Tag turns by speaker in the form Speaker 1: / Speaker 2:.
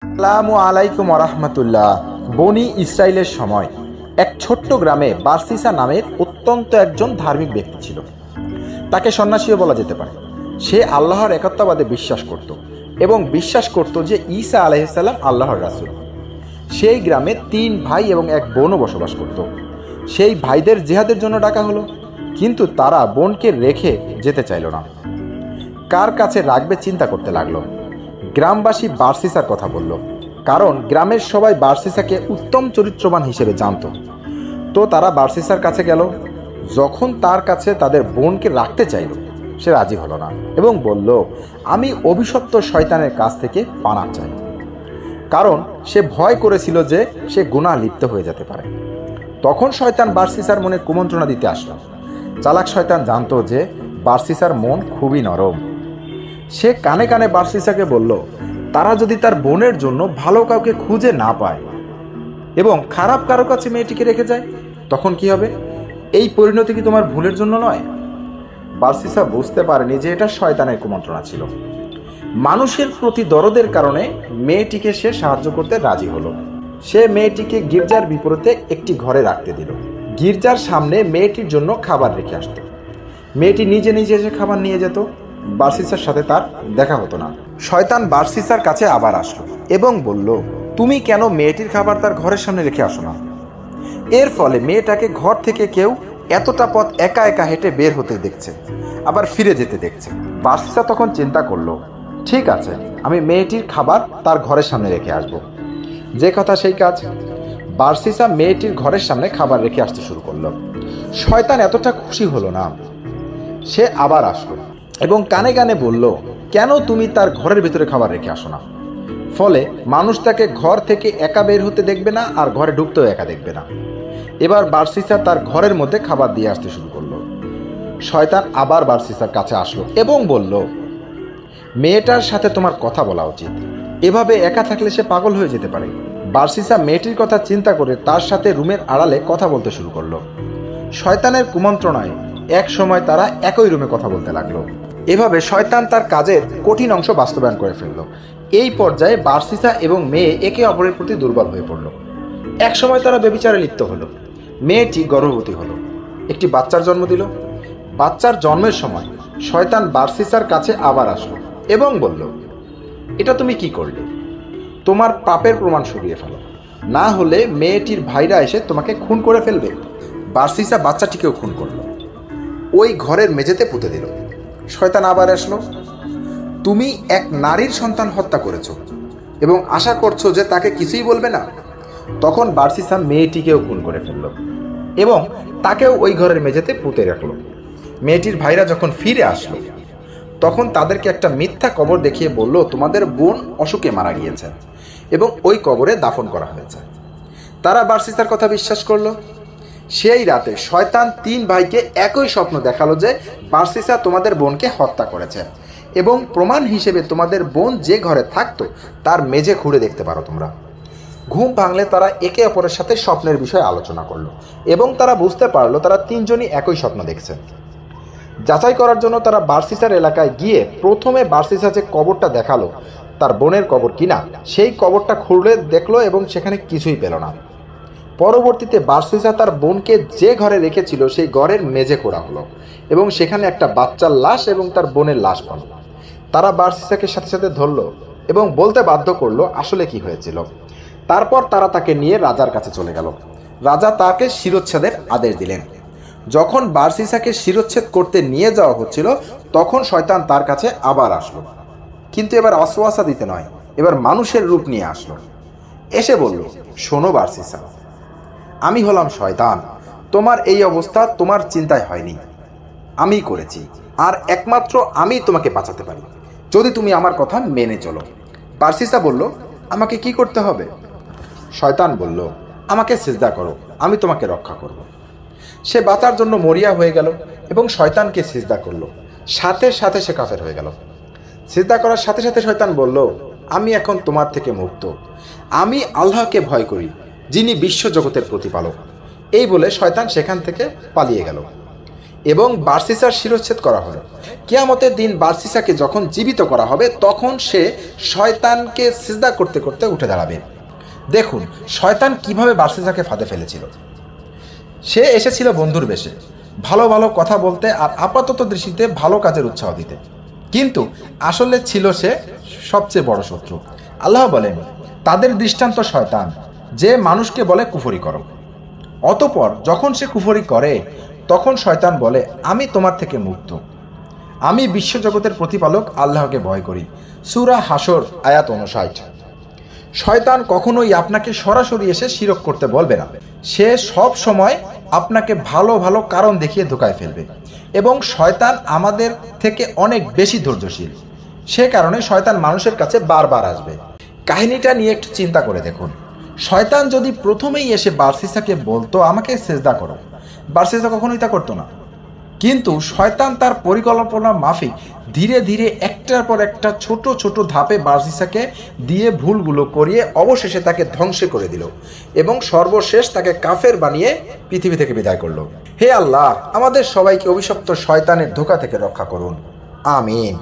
Speaker 1: আসসালামু আলাইকুম ওরহমতুল্লাহ। বনি ইসরায়েলের সময় এক ছোট্ট গ্রামে বারসিসা নামের অত্যন্ত একজন ধার্মিক ব্যক্তি ছিল। তাকে সন্ন্যাসীও বলা যেতে পারে। সে আল্লাহর একত্ববাদে বিশ্বাস করত এবং বিশ্বাস করত যে ঈসা আলাইহিসসালাম আল্লাহর রাসূল। সেই গ্রামে 3 ভাই এবং এক বোনও বসবাস করত। সেই ভাইদের জিহাদের জন্য ডাকা হলো, কিন্তু তারা বোনকে রেখে যেতে চাইল না। কার কাছে রাখবে চিন্তা করতে লাগলো। গ্রামবাসী বারসিসার কথা বলল, কারণ গ্রামের সবাই বারসিসাকে উত্তম চরিত্রবান হিসেবে জানত। তো তারা বারসিসার কাছে গেল। যখন তার কাছে তাদের বোনকে রাখতে চাইল, সে রাজি হলো না এবং বলল, আমি অভিশপ্ত শয়তানের কাছ থেকে পানা চাই। কারণ সে ভয় করেছিল যে সে গুনাহ লিপ্ত হয়ে যেতে পারে। তখন শয়তান বারসিসার মনে কুমন্ত্রণা দিতে আসলো। চালাক শয়তান জানতো যে বারসিসার মন খুবই নরম। সে কানে কানে বারসিসাকে বলল, তারা যদি তার বোনের জন্য ভালো কাউকে খুঁজে না পায় এবং খারাপ কারো কাছে মেয়েটিকে রেখে যায়, তখন কি হবে? এই পরিণতি কি তোমার ভুলের জন্য নয়? বারসিসা বুঝতে পারেনি যে এটা শয়তানের কুমন্ত্রণা ছিল। মানুষের প্রতি দরদের কারণে মেয়েটিকে সে সাহায্য করতে রাজি হলো। সে মেয়েটিকে গির্জার বিপরীতে একটি ঘরে রাখতে দিল। গির্জার সামনে মেয়েটির জন্য খাবার রেখে আসত। মেয়েটি নিজে নিজে এসে খাবার নিয়ে যেত। বারসিসার সাথে তার দেখা হতো না। শয়তান বারসিসার কাছে আবার আসলো এবং বলল, তুমি কেন মেয়েটির খাবার তার ঘরের সামনে রেখে আসো না? এর ফলে মেয়েটাকে ঘর থেকে কেউ এতটা পথ একা একা হেঁটে বের হতে দেখছে, আবার ফিরে যেতে দেখছে। বারসিসা তখন চিন্তা করলো, ঠিক আছে, আমি মেয়েটির খাবার তার ঘরের সামনে রেখে আসব। যে কথা সেই কাজ। বারসিসা মেয়েটির ঘরের সামনে খাবার রেখে আসতে শুরু করলো। শয়তান এতটা খুশি হলো না। সে আবার আসলো এবং কানে কানে বলল, কেন তুমি তার ঘরের ভিতরে খাবার রেখে আসো না? ফলে মানুষ তাকে ঘর থেকে একা বের হতে দেখবে না, আর ঘরে ঢুকতেও একা দেখবে না। এবার বারসিসা তার ঘরের মধ্যে খাবার দিয়ে আসতে শুরু করলো। শয়তান আবার বারসিসার কাছে আসলো এবং বলল, মেয়েটার সাথে তোমার কথা বলা উচিত। এভাবে একা থাকলে সে পাগল হয়ে যেতে পারে। বারসিসা মেয়েটির কথা চিন্তা করে তার সাথে রুমের আড়ালে কথা বলতে শুরু করলো। শয়তানের কুমন্ত্রণায় এক সময় তারা একই রুমে কথা বলতে লাগলো। এভাবে শয়তান তার কাজের কঠিন অংশ বাস্তবায়ন করে ফেলল। এই পর্যায়ে বারসিসা এবং মেয়ে একে অপরের প্রতি দুর্বল হয়ে পড়ল। এক সময় তারা ব্যভিচারে লিপ্ত হলো। মেয়েটি গর্ভবতী হলো, একটি বাচ্চার জন্ম দিল। বাচ্চার জন্মের সময় শয়তান বারসিসার কাছে আবার আসলো এবং বলল, এটা তুমি কি করলে? তোমার পাপের প্রমাণ সরিয়ে ফেলো, না হলে মেয়েটির ভাইরা এসে তোমাকে খুন করে ফেলবে। বারসিসা বাচ্চাটিকেও খুন করলো, ওই ঘরের মেঝেতে পুঁতে দিল। শয়তান আবার আসলো, তুমি এক নারীর সন্তান হত্যা করেছো এবং আশা করছো যে তাকে কিছুই বলবে না। তখন বারসিসা মেয়েটিকেও খুন করে ফেলল এবং তাকেও ওই ঘরের মেঝেতে পুঁতে রাখলো। মেয়েটির ভাইরা যখন ফিরে আসলো, তখন তাদেরকে একটা মিথ্যা কবর দেখিয়ে বলল, তোমাদের বোন অসুখে মারা গিয়েছে এবং ওই কবরে দাফন করা হয়েছে। তারা বারসিসার কথা বিশ্বাস করলো। সেই রাতে শয়তান 3 ভাইকে একই স্বপ্ন দেখালো যে বারসিসা তোমাদের বোনকে হত্যা করেছে এবং প্রমাণ হিসেবে তোমাদের বোন যে ঘরে থাকতো তার মেঝে খুঁড়ে দেখতে পারো তোমরা। ঘুম ভাঙলে তারা একে অপরের সাথে স্বপ্নের বিষয়ে আলোচনা করলো এবং তারা বুঝতে পারলো তারা 3 জনই একই স্বপ্ন দেখছে। যাচাই করার জন্য তারা বারসিসার এলাকায় গিয়ে প্রথমে বারসিসা যে কবরটা দেখালো তার বোনের কবর কিনা, সেই কবরটা খুঁড়ে দেখলো এবং সেখানে কিছুই পেল না। পরবর্তীতে বারসিসা তার বোনকে যে ঘরে রেখেছিল সেই ঘরের মেঝে খোঁড়া হলো এবং সেখানে একটা বাচ্চার লাশ এবং তার বোনের লাশ পান। তারা বারসিসাকে সাথে সাথে ধরলো এবং বলতে বাধ্য করলো আসলে কি হয়েছিল। তারপর তারা তাকে নিয়ে রাজার কাছে চলে গেল। রাজা তাকে শিরোচ্ছেদের আদেশ দিলেন। যখন বারসিসাকে শিরোচ্ছেদ করতে নিয়ে যাওয়া হচ্ছিল, তখন শয়তান তার কাছে আবার আসলো, কিন্তু এবার ওয়াসওয়াসা দিতে নয়, এবার মানুষের রূপ নিয়ে আসলো। এসে বলল, শোনো বারসিসা, আমি হলাম শয়তান। তোমার এই অবস্থা তোমার চিন্তায় হয়নি, আমি করেছি, আর একমাত্র আমি তোমাকে বাঁচাতে পারি যদি তুমি আমার কথা মেনে চলো। বারসিসা বলল, আমাকে কি করতে হবে? শয়তান বলল, আমাকে সিজদা করো, আমি তোমাকে রক্ষা করব। সে বাঁচার জন্য মরিয়া হয়ে গেল এবং শয়তানকে সিজদা করলো। সাথে সাথে সে কাফের হয়ে গেল। সিজদা করার সাথে সাথে শয়তান বলল, আমি এখন তোমার থেকে মুক্ত, আমি আল্লাহকে ভয় করি যিনি বিশ্বজগতের প্রতিপালক। এই বলে শয়তান সেখান থেকে পালিয়ে গেল। এবং বার্সিসার শিরচ্ছেদ করা হলো। কিয়ামতের দিন বার্সিসাকে যখন জীবিত করা হবে তখন সে শয়তানকে সিজদা করতে করতে উঠে দাঁড়াবে। দেখুন শয়তান কিভাবে বার্সিসাকে ফাঁদে ফেলেছিল। সে এসেছিল বন্ধুর বেশে, ভালো ভালো কথা বলতে আর আপাতত দৃষ্টিতে ভালো কাজের উৎসাহ দিতে, কিন্তু আসলে ছিল সে সবচেয়ে বড় শত্রু। আল্লাহ বলেন, তাদের দৃষ্টান্ত শয়তান, যে মানুষকে বলে কুফরি করো। অতঃপর যখন সে কুফরি করে তখন শয়তান বলে, আমি তোমার থেকে মুক্ত, আমি বিশ্বজগতের প্রতিপালক আল্লাহকে ভয় করি। সূরা হাসর আয়াত 59। শয়তান কখনোই আপনাকে সরাসরি এসে শিরক করতে বলবে না। সে সব সময় আপনাকে ভালো ভালো কারণ দেখিয়ে ধোকায় ফেলবে, এবং শয়তান আমাদের থেকে অনেক বেশি ধৈর্যশীল। সে কারণে শয়তান মানুষের কাছে বারবার আসবে। কাহিনীটা নিয়ে একটু চিন্তা করে দেখুন, শয়তান যদি প্রথমেই এসে বার্সিসাকে বলতো আমাকে সেজদা করো, বার্সিসা কখনোই তা করতো না। কিন্তু শয়তান তার পরিকল্পনা মাফিক ধীরে ধীরে একটার পর একটা ছোট ছোট ধাপে বার্সিসাকে দিয়ে ভুলগুলো করিয়ে অবশেষে তাকে ধ্বংস করে দিল, এবং সর্বশেষ তাকে কাফের বানিয়ে পৃথিবী থেকে বিদায় করলো। হে আল্লাহ, আমাদের সবাইকে অভিশপ্ত শয়তানের ধোঁকা থেকে রক্ষা করুন। আমিন।